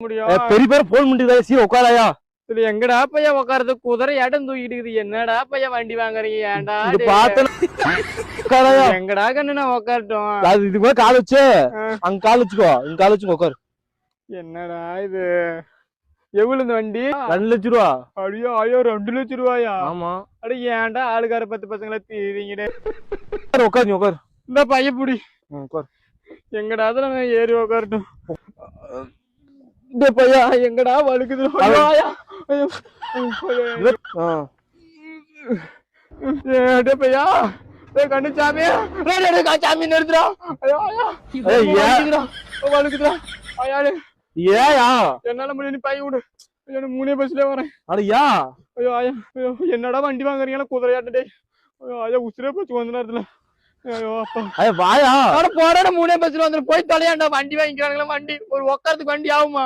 முடியும் பெரிய பேர் போன் பண்ணிட்டு சீ உட்காராயா இது எங்கடா பையா உட்காருது குதிரை இடம் தூக்கிட்டு இருக்குது என்னடா பையா வண்டி வாங்குறீங்க ஏன்டா இது பார்த்தேன் உட்காராயா எங்கடா கண்ணு நான் உட்காரட்டும் அது இதுக்கு மேல கால் வச்சு அங்க கால் வச்சுக்கோ இங்க கால் வச்சுக்கோ உட்காரு என்னடா இது எவ்வளவு இந்த வண்டி 2 லட்சம் ரூபா ஐயோ ஐயோ 2 லட்சம் ரூபாயா ஆமா அட ஏன்டா ஆளுக்கார 10 பசங்களை தீரீங்கடே உட்காரு நீ உட்காரு இந்த பைய புடி உட்காரு எங்கடா அதுல நான் ஏறி உட்காரட்டும் இந்த பையா எங்கடா வழுக்குது ஐயோ ஐயா டே பையா டேய் கண்ணுச்சாமி டேய் சாமி நிறுத்துடா ஐயோ ஐயா வழுக்குதுடா ஐயா ஏயா என்னால முடியும் நீ பை விடு ஐயோ 3 பஸ்ல வரேன் அடயா ஐயோ ஐயா ஐயோ என்னடா வண்டி வாங்குறீங்களா குதிரையாட்ட டேய் ஐயோ ஐயா உசுரே போச்சு கொஞ்ச நேரத்துல ஐயோ அப்பா ஐயா வாயா அட போறடா 3 பஸ்ல வந்து போய் தலையாண்டா வண்டி வாங்கிக்கிறாங்களா வண்டி ஒரு உட்காரத்துக்கு வண்டி ஆகுமா